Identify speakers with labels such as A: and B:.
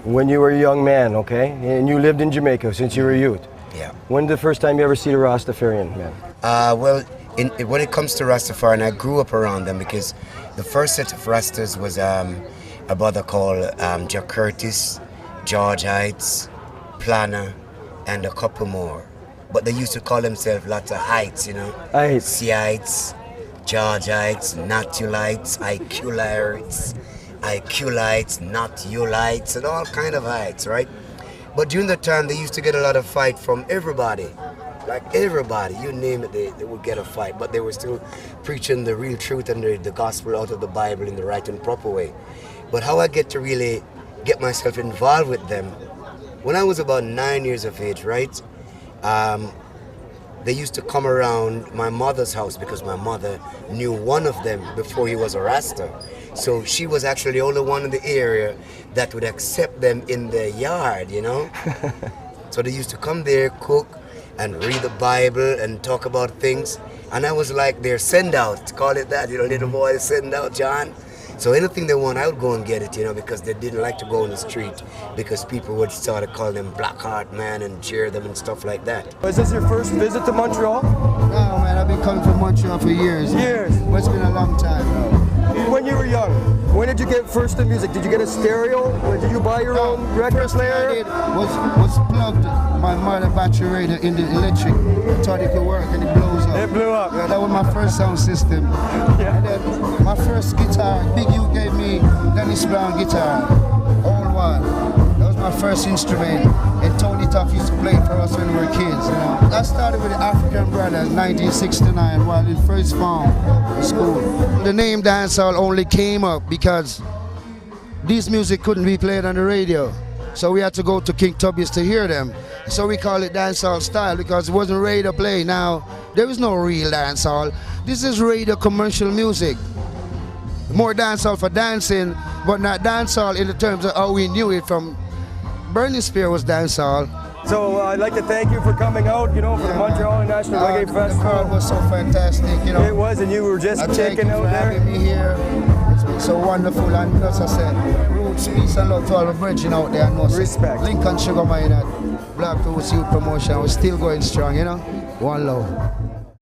A: when you were a young man, okay? And you lived in Jamaica since you were a youth.
B: Yeah.
A: When the first time you ever see the Rastafarian, man?
B: Well, when it comes to Rastafari, I grew up around them because the first set of Rastas was a brother called Jack Curtis, George Heights, Planner, and a couple more. But they used to call themselves lots of Heights, you know?
A: Heights.
B: C-Heights, George Heights, Natulites, IQ-Lites, Not You Lights, and all kind of heights, right? But during the time, they used to get a lot of fight from everybody. Like everybody, you name it, they would get a fight. But they were still preaching the real truth and the gospel out of the Bible in the right and proper way. But how I get to really get myself involved with them, when I was about 9 years of age, right? They used to come around my mother's house because my mother knew one of them before he was a Rasta. So she was actually the only one in the area that would accept them in their yard, you know? So they used to come there, cook, and read the Bible and talk about things. And I was like their send out, call it that, you know, little boy send out, John. So anything they want, I would go and get it, you know, because they didn't like to go on the street because people would start to call them Blackheart Man and jeer them and stuff like that.
A: Was this your first visit to Montreal?
C: No, man, I've been coming to Montreal for years.
A: Years?
C: But it's been a long time now.
A: When you were young, when did you get first to music? Did you get a stereo? Or did you buy your own record
C: First thing I
A: player?
C: did was plugged my mother battery radio in the electric. I thought it could work and it blows up.
A: It blew up.
C: Yeah, that was my first sound system.
A: Yeah.
C: And then my first guitar, Big U gave me Dennis Brown guitar, old one. That was my first instrument. And Tony Tuff used to play for us when we were kids. You know? I started with the African Brothers in 1969 while in first form in school. The name dancehall only came up because this music couldn't be played on the radio. So we had to go to King Tubby's to hear them. So we call it dancehall style because it wasn't radio play. Now, there is no real dancehall. This is radio commercial music. More dancehall for dancing, but not dancehall in the terms of how we knew it from Burning Spear was dancehall.
A: So I'd like to thank you for coming out, you know, for the Montreal International Reggae
C: The
A: Festival.
C: crowd was so fantastic, you know.
A: It was, and you were just
C: Thank
A: checking
C: you
A: out
C: for
A: there.
C: having me here. It's been so wonderful, and as I said, roots, peace and love to all the brethren out there. No,
A: Respect.
C: Lincoln Sugar Mine at Black Roots Youth Promotion. We're still going strong, you know. One love.